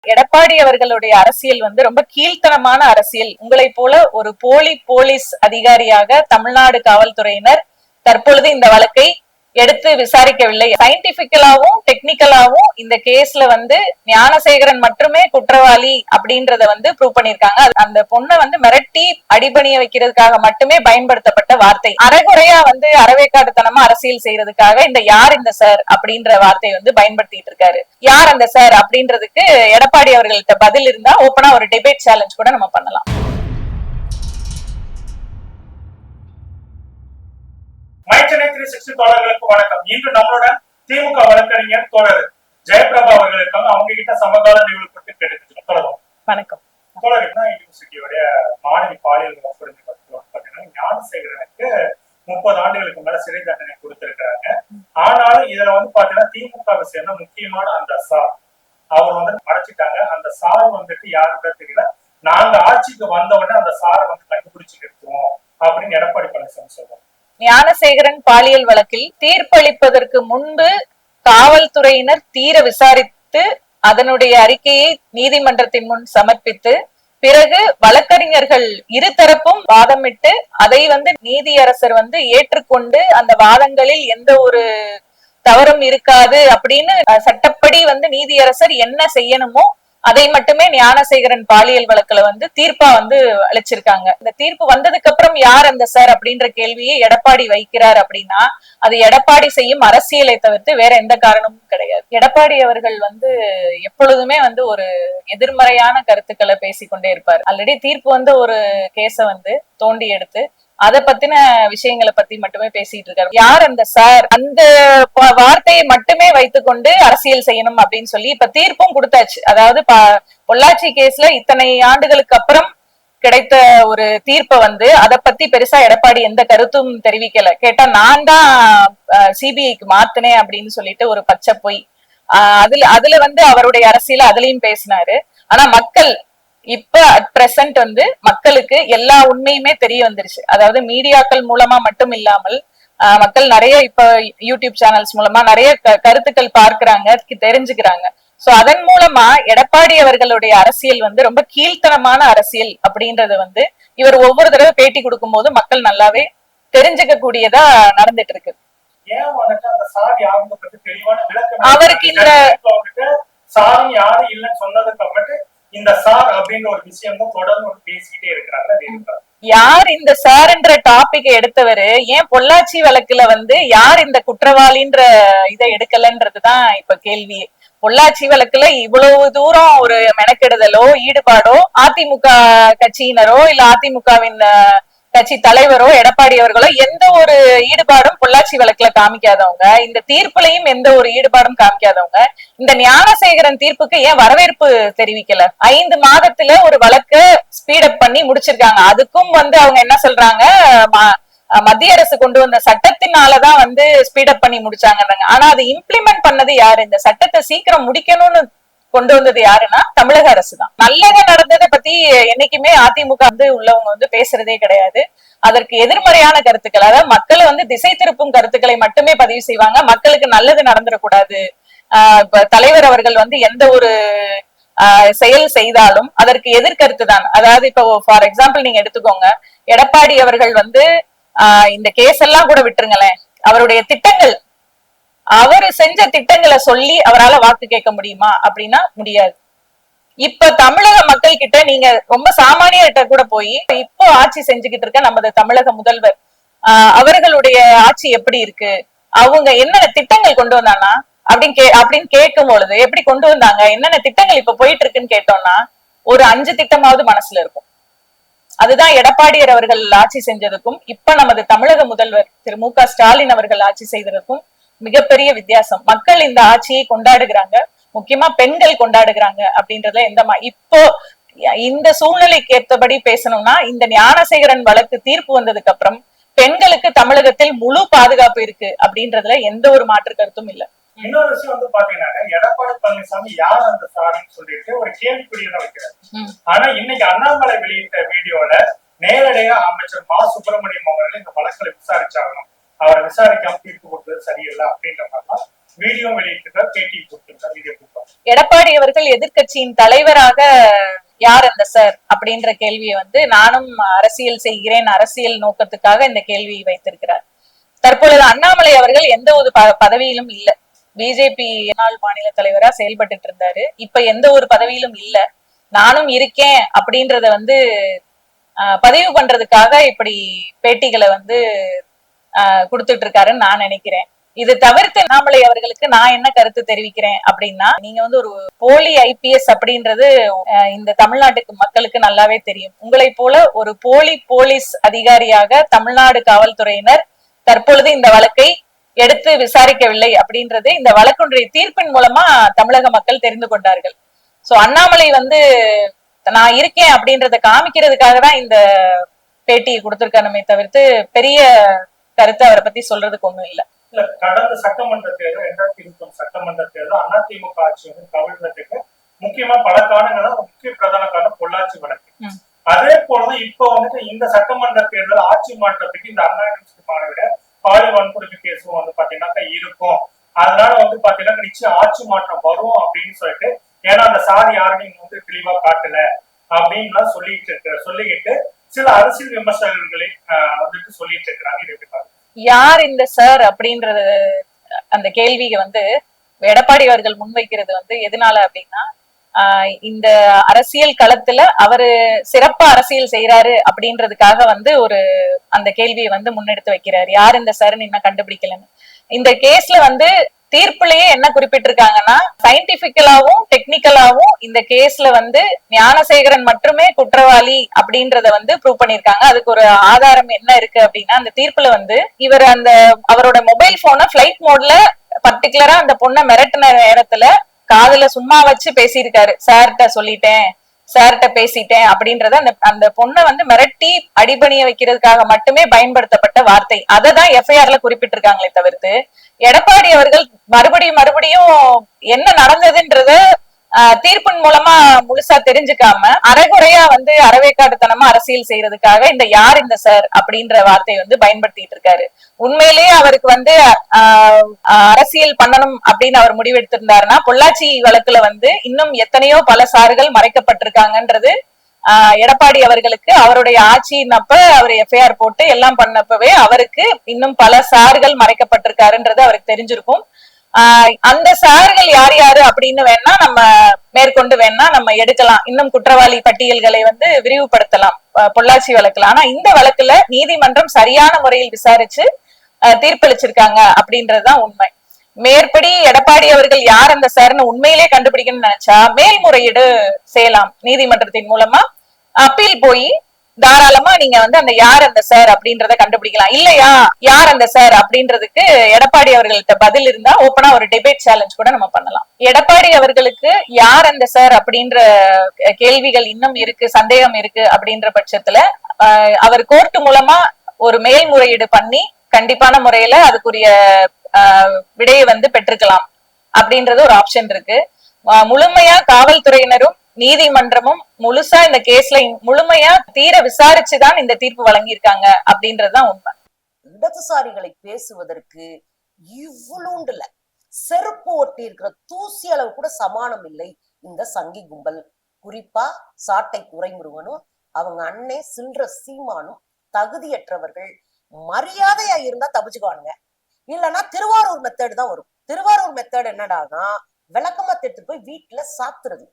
எடப்பாடி அவர்களுடைய அரசியல் வந்து ரொம்ப கீழ்த்தனமான அரசியல். உங்களை போல ஒரு போலி போலீஸ் அதிகாரியாக தமிழ்நாடு காவல்துறையினர் தற்பொழுது இந்த வழக்கை எடுத்து விசாரிக்கவில்லை. சயின்டிபிக்கலாவும் டெக்னிக்கலாவும் இந்த கேஸ்ல வந்து ஞானசேகரன் மட்டுமே குற்றவாளி அப்படின்றத வந்து ப்ரூவ் பண்ணிருக்காங்க. அந்த பொண்ணை வந்து மிரட்டி அடிபணிய வைக்கிறதுக்காக மட்டுமே பயன்படுத்தப்பட்ட வார்த்தை. அரைகுறையா வந்து அறவேக்காடுத்தனமா அரசியல் செய்யறதுக்காக இந்த யார் இந்த சார் அப்படின்ற வார்த்தையை வந்து பயன்படுத்திட்டு இருக்காரு. யார் அந்த சார் அப்படின்றதுக்கு எடப்பாடி அவர்கள்ட்ட பதில் இருந்தா ஓப்பனா ஒரு டிபேட் சேலஞ்ச் கூட நம்ம பண்ணலாம். மைச்சனை 360 தோழர்களுக்கு வணக்கம். இன்று நம்மளோட திமுக வழக்கறிஞர் தோழர் ஜெயபிரபா அவர்கள் இருக்காங்க. அவங்க கிட்ட சமகால நிகழ்வு பற்றி கேட்டுக்கலாம். தொடரும். வணக்கம். தோழர் யூனிவர்சிட்டியோடைய மாணவி பாலியல் வன்கொடுமை பார்த்தீங்கன்னா ஞானசேகரனுக்கு 30 ஆண்டுகளுக்கு மேல சிறை தண்டனை கொடுத்திருக்கிறாங்க. ஆனாலும் இதுல வந்து பாத்தீங்கன்னா திமுகவை சேர்ந்த முக்கியமான அந்த சார் அவர் வந்து மறைச்சிட்டாங்க. அந்த சார் வந்துட்டு யாருன்னு தெரியல. நாங்க ஆட்சிக்கு வந்த உடனே அந்த சாரை வந்து கண்டுபிடிச்சு நிறுத்துவோம் அப்படின்னு எடப்பாடி பழனிசாமி சொல்றாங்க. ஞானசேகரன் பாலியல் வழக்கில் தீர்ப்பளிப்பதற்கு முன்பு காவல்துறையினர் தீர விசாரித்து அதனுடைய அறிக்கையை நீதிமன்றத்தின் முன் சமர்ப்பித்து பிறகு வழக்கறிஞர்கள் இருதரப்பும் வாதமிட்டு அதை வந்து நீதியரசர் வந்து ஏற்றுக்கொண்டு அந்த வாதங்களில் எந்த ஒரு தவறும் இருக்காது அப்படின்னு சட்டப்படி வந்து நீதியரசர் என்ன செய்யணுமோ அதை மட்டுமே ஞானசேகரன் பாலியல் வழக்குல வந்து தீர்ப்பா வந்து அளிச்சிருக்காங்க. இந்த தீர்ப்பு வந்ததுக்கு அப்புறம் யார் அந்த சார் அப்படின்ற கேள்வியை எடப்பாடி வைக்கிறார் அப்படின்னா அது எடப்பாடி செய்யும் அரசியலை தவிர்த்து வேற எந்த காரணமும் கிடையாது. எடப்பாடி அவர்கள் வந்து எப்பொழுதுமே வந்து ஒரு எதிர்மறையான கருத்துக்களை பேசிக்கொண்டே இருப்பார். ஆல்ரெடி தீர்ப்பு வந்து ஒரு கேஸ வந்து தோண்டி எடுத்து அதை பத்தின விஷயங்களை பத்தி மட்டுமே பேசிட்டு இருக்காரு. யார் அந்த சார், அந்த வார்த்தையை மட்டுமே வைத்துக்கொண்டு அரசியல் செய்யணும் அப்படின்னு சொல்லி இப்ப தீர்ப்பும் கொடுத்தாச்சு. அதாவது பொள்ளாச்சி கேஸ்ல இத்தனை ஆண்டுகளுக்கு அப்புறம் கிடைத்த ஒரு தீர்ப்பை வந்து அதை பத்தி பெருசா எடப்பாடி எந்த கருத்தும் தெரிவிக்கல. கேட்டா நான் தான் சிபிஐக்கு மாத்தினேன் அப்படின்னு சொல்லிட்டு ஒரு பச்சை பொய். அதுல வந்து அவருடைய அரசியல அதுலயும் பேசினாரு. ஆனா மக்கள் இப்ப அட் பிரசன்ட் வந்து மக்களுக்கு எல்லா உண்மையுமே தெரிய வந்துருச்சு. அதாவது மீடியாக்கள் மூலமா மட்டும் இல்லாமல் மக்கள் நிறைய இப்ப யூடியூப் சேனல்ஸ் மூலமா நிறைய கருத்துக்கள் பார்க்கிறாங்க, தெரிஞ்சுக்கிறாங்க. சோ அதன் மூலமா எடப்பாடி அவர்களுடைய அரசியல் வந்து ரொம்ப கீழ்த்தனமான அரசியல் அப்படின்றத வந்து இவர் ஒவ்வொரு தடவை பேட்டி கொடுக்கும் போது மக்கள் நல்லாவே தெரிஞ்சுக்க கூடியதா நடந்துட்டு இருக்கு. அவருக்கு இந்த சார் யாரு இல்லைன்னு சொன்னதுக்கு அப்புறமேட்டு இந்த சார் அப்படின்ற ஒரு விஷயம் தான் தொடர்ந்து பேசிக்கிட்டே இருக்கிறாங்க. யார் இந்த சார்ன்ற டாபிக் எடுத்தவரு ஏன் பொள்ளாச்சி வழக்குல வந்து யார் இந்த குற்றவாளின்ற இதை எடுக்கலன்றதுதான் இப்ப கேள்வி. பொள்ளாச்சி வழக்குல இவ்வளவு தூரம் ஒரு மெனக்கெடுதலோ ஈடுபாடோ அதிமுக கட்சியினரோ இல்ல அதிமுகவின் கட்சி தலைவரோ எடப்பாடி அவர்களோ எந்த ஒரு ஈடுபாடும் பொள்ளாச்சி வழக்குல காமிக்காதவங்க, இந்த தீர்ப்புலையும் எந்த ஒரு ஈடுபாடும் காமிக்காதவங்க இந்த ஞானசேகரன் தீர்ப்புக்கு ஏன் வரவேற்பு தெரிவிக்கல? 5 மாதத்துல ஒரு வழக்க ஸ்பீடப் பண்ணி முடிச்சிருக்காங்க. அதுக்கும் வந்து அவங்க என்ன சொல்றாங்க, மத்திய அரசு கொண்டு வந்த சட்டத்தினாலதான் வந்து ஸ்பீடப் பண்ணி முடிச்சாங்கன்றாங்க. ஆனா அதை இம்ப்ளிமெண்ட் பண்ணது யாரு? இந்த சட்டத்தை சீக்கிரம் முடிக்கணும்னு கொண்டு வந்தது யாருன்னா தமிழக அரசு தான். நல்லது நடந்ததை பத்தி என்னைக்குமே அதிமுக வந்து உள்ளவங்க வந்து பேசுறதே கிடையாது. அதற்கு எதிர்மறையான கருத்துக்கள், அதாவது மக்களை வந்து திசை திருப்பும் கருத்துக்களை மட்டுமே பதிவு செய்வாங்க. மக்களுக்கு நல்லது நடந்துடக்கூடாது. இப்ப தலைவர் அவர்கள் வந்து எந்த ஒரு செயல் செய்தாலும் அதற்கு எதிர்கருத்து தான். அதாவது இப்ப ஃபார் எக்ஸாம்பிள் நீங்க எடுத்துக்கோங்க, எடப்பாடி அவர்கள் வந்து இந்த கேஸ் எல்லாம் கூட விட்டுருங்களேன், அவருடைய திட்டங்கள், அவரு செஞ்ச திட்டங்களை சொல்லி அவரால் வாக்கு கேட்க முடியுமா அப்படின்னா முடியாது. இப்ப தமிழக மக்கள் கிட்ட நீங்க ரொம்ப சாமானியர்கிட்ட கூட போய் இப்போ ஆட்சி செஞ்சுக்கிட்டு இருக்க நமது தமிழக முதல்வர் அவர்களுடைய ஆட்சி எப்படி இருக்கு, அவங்க என்னென்ன திட்டங்கள் கொண்டு வந்தானா அப்படின்னு கேட்கும் பொழுது எப்படி கொண்டு வந்தாங்க, என்னென்ன திட்டங்கள் இப்ப போயிட்டு இருக்குன்னு கேட்டோம்னா ஒரு 5 திட்டமாவது மனசுல இருக்கும். அதுதான் எடப்பாடியார் அவர்கள் ஆட்சி செஞ்சதுக்கும் இப்ப நமது தமிழக முதல்வர் திரு மு.க. ஸ்டாலின் அவர்கள் ஆட்சி செய்ததுக்கும் மிகப்பெரிய வித்தியாசம். மக்கள் இந்த ஆட்சியை கொண்டாடுகிறாங்க, முக்கியமா பெண்கள் கொண்டாடுகிறாங்க அப்படின்றதுல இப்போ இந்த சூழ்நிலைக்கு ஏற்றபடி பேசணும்னா இந்த ஞானசேகரன் வழக்கு தீர்ப்பு வந்ததுக்கு அப்புறம் பெண்களுக்கு தமிழகத்தில் முழு பாதுகாப்பு இருக்கு அப்படின்றதுல எந்த ஒரு மாற்று கருத்தும் இல்ல. இன்னொரு விஷயம் வந்து பாத்தீங்கன்னா எடப்பாடி பழனிசாமி யார் அந்த சாரின்னு சொல்லிட்டு ஒரு கேள்விக்குறியதான் வைக்கிறார். ஆனா இன்னைக்கு அண்ணாமலை வெளியிட்ட வீடியோல நேரடியா அமைச்சர் மா சுப்பிரமணியம் அவர்கள் இந்த வழக்குகளை விசாரிச்சாகணும், அவரை விசாரிக்காம தீர்ப்பு கொடுத்தது சரியில்லை அப்படின்ற மாதிரிலாம் வீடியோ வெளியிட்டு பேட்டி கொடுத்திருக்காரு. எடப்பாடி அவர்கள் எதிர்க்கட்சியின் தலைவராக யார் அந்த சார் அப்படின்ற கேள்வியை வந்து நானும் அரசியல் செய்கிறேன், அரசியல் நோக்கத்துக்காக இந்த கேள்வியை வைத்திருக்கிறார். தற்பொழுது அண்ணாமலை அவர்கள் எந்த ஒரு பதவியிலும் இல்ல. பிஜேபி முன்னாள் மாநில தலைவரா செயல்பட்டு இருந்தாரு. இப்ப எந்த ஒரு பதவியிலும் இல்ல. நானும் இருக்கேன் அப்படின்றத வந்து பதிவு பண்றதுக்காக இப்படி பேட்டிகளை வந்து கொடுத்துட்டு இருக்காருன்னு நான் நினைக்கிறேன். இது தவிர்த்து அண்ணாமலை அவர்களுக்கு நான் என்ன கருத்து தெரிவிக்கிறேன் அப்படின்னா, நீங்க வந்து ஒரு போலி ஐபிஎஸ் அப்படின்றது இந்த தமிழ்நாட்டுக்கு மக்களுக்கு நல்லாவே தெரியும். உங்களை போல ஒரு போலி போலீஸ் அதிகாரியாக தமிழ்நாடு காவல்துறையினர் தற்பொழுது இந்த வழக்கை எடுத்து விசாரிக்கவில்லை அப்படின்றது இந்த வழக்குடைய தீர்ப்பின் மூலமா தமிழக மக்கள் தெரிந்து கொண்டார்கள். சோ அண்ணாமலை வந்து நான் இருக்கேன் அப்படின்றத காமிக்கிறதுக்காக தான் இந்த பேட்டியை கொடுத்திருக்கானுமே தவிர்த்து பெரிய கருத்து அவரை பத்தி சொல்றதுக்கு ஒண்ணும் இல்ல. இல்ல, கடந்த சட்டமன்ற தேர்தல் 2021 சட்டமன்ற தேர்தல் அதிமுக ஆட்சி வந்து கவிழ்றதுக்கு முக்கியமா பல காரணங்கள், முக்கிய பிரதான காரணம் பொள்ளாச்சி வழக்கு. அதே போலதான் இப்ப வந்துட்டு இந்த சட்டமன்ற தேர்தல் ஆட்சி மாற்றத்துக்கு இந்த அண்ணா யூனிவர்சிட்டி மாணவிட பாலியல் வன்கொடுமை கேஸும் வந்து பாத்தீங்கன்னாக்கா இருக்கும். அதனால வந்து பாத்தீங்கன்னா நிச்சயம் ஆட்சி மாற்றம் வரும் அப்படின்னு சொல்லிட்டு, ஏன்னா அந்த சாதி யாருன்னு வந்து தெளிவா காட்டல அப்படின்னு சொல்லிக்கிட்டு சில அரசியல் விமர்சகர்களை வந்துட்டு சொல்லிட்டு இருக்கிறாங்க. இது எப்படி? யார் இந்த சார் அப்படின்றது அந்த கேள்வியை வந்து எடப்பாடி அவர்கள் முன்வைக்கிறது வந்து எதனால அப்படின்னா, இந்த அரசியல் களத்துல அவரு சிறப்பா அரசியல் செய்யறாரு அப்படின்றதுக்காக வந்து ஒரு அந்த கேள்வியை வந்து முன்னெடுத்து வைக்கிறாரு. யார் இந்த சார்ன்னு இன்னும் கண்டுபிடிக்கலன்னு. இந்த கேஸ்ல வந்து தீர்ப்புலயே என்ன குறிப்பிட்டிருக்காங்கன்னா, சயின்டிபிக்கலாவும் டெக்னிக்கலாவும் இந்த கேஸ்ல வந்து ஞானசேகரன் மட்டுமே குற்றவாளி அப்படின்றத வந்து ப்ரூவ் பண்ணிருக்காங்க. அதுக்கு ஒரு ஆதாரம் என்ன இருக்கு அப்படின்னா, அந்த தீர்ப்புல வந்து இவர் அவரோட மொபைல் போனை பிளைட் மோட்ல பர்டிகுலரா அந்த பொண்ணை மிரட்டின நேரத்துல காதுல சும்மா வச்சு பேசியிருக்காரு. சார்கிட்ட சொல்லிட்டேன், சார்கிட்ட பேசிட்டேன் அப்படின்றத அந்த பொண்ணை வந்து மிரட்டி அடிபணிய வைக்கிறதுக்காக மட்டுமே பயன்படுத்தப்பட்ட வார்த்தை. அததான் எஃப்ஐஆர்ல குறிப்பிட்டிருக்காங்களே தவிர்த்து, எடப்பாடி அவர்கள் மறுபடியும் என்ன நடந்ததுன்றத தீர்ப்பின் மூலமா முழுசா தெரிஞ்சுக்காம அரைகுறையா வந்து அறவேக்காட்டுத்தனமா அரசியல் செய்யறதுக்காக இந்த யார் இந்த சார் அப்படின்ற வார்த்தையை வந்து பயன்படுத்திட்டு இருக்காரு. உண்மையிலேயே அவருக்கு வந்து அரசியல் பண்ணணும் அப்படின்னு அவர் முடிவெடுத்திருந்தாருன்னா, பொள்ளாச்சி வழக்குல வந்து இன்னும் எத்தனையோ பல சார்கள் மறைக்கப்பட்டிருக்காங்கன்றது எடப்பாடி அவர்களுக்கு அவருடைய ஆட்சியினப்ப அவர் எஃப்ஐஆர் போட்டு எல்லாம் பண்ணப்பவே அவருக்கு இன்னும் பல சார்கள் மறைக்கப்பட்டிருக்காருன்றது அவருக்கு தெரிஞ்சிருக்கும். அந்த சார்கள் யார் யாரு அப்படின்னு வேணா நம்ம மேற்கொண்டு வேணா நம்ம எடுக்கலாம். இன்னும் குற்றவாளி பட்டியல்களை வந்து விரிவுபடுத்தலாம் பொள்ளாச்சி வழக்குல. ஆனா இந்த வழக்குல நீதிமன்றம் சரியான முறையில் விசாரிச்சு தீர்ப்பளிச்சிருக்காங்க அப்படின்றதுதான் உண்மை. மேற்படி எடப்பாடி அவர்கள் யார் அந்த சார்னு உண்மையிலே கண்டுபிடிக்கணும்னு நினைச்சா மேல்முறையீடு செய்யலாம். நீதிமன்றத்தின் மூலமா அப்பீல் போய் தாராளமா நீங்க வந்து அந்த யார் அந்த சார் அப்படின்றத கண்டுபிடிக்கலாம். இல்லையா யார் அந்த சார் அப்படின்றதுக்கு எடப்பாடி அவர்கள்ட்ட பதில் இருந்தா ஓப்பனா ஒரு டிபேட் சேலஞ்ச் கூட நம்ம பண்ணலாம். எடப்பாடி அவர்களுக்கு யார் அந்த சார் அப்படின்ற கேள்விகள் இன்னும் இருக்கு, சந்தேகம் இருக்கு அப்படின்ற பட்சத்துல அவர் கோர்ட் மூலமா ஒரு மேல்முறையீடு பண்ணி கண்டிப்பான முறையில அதுக்குரிய விடையை வந்து பெற்றுக்கலாம் அப்படின்றது ஒரு ஆப்ஷன் இருக்கு. முழுமையா காவல்துறையினரும் நீதிமன்றமும் முழுசா இந்த கேஸ்ல முழுமையா தீர விசாரிச்சுதான் இந்த தீர்ப்பு வழங்கியிருக்காங்க அப்படின்றதுதான் உண்மை. இடதுசாரிகளை பேசுவதற்கு இவ்வளவுண்டுல செருப்பு ஒட்டி இருக்கிற தூசி அளவு கூட சமானம் இல்லை இந்த சங்கி கும்பல். குறிப்பா சாட்டை துரைமுருகனும் அவங்க அண்ணே சில்ற சீமானும் தகுதியற்றவர்கள். மரியாதையா இருந்தா தப்பிச்சுக்குவானுங்க, இல்லைன்னா திருவாரூர் மெத்தேடு தான் வரும். திருவாரூர் மெத்தேடு என்னடானா விளக்கமா எடுத்துட்டு போய் வீட்டுல சாத்துறது.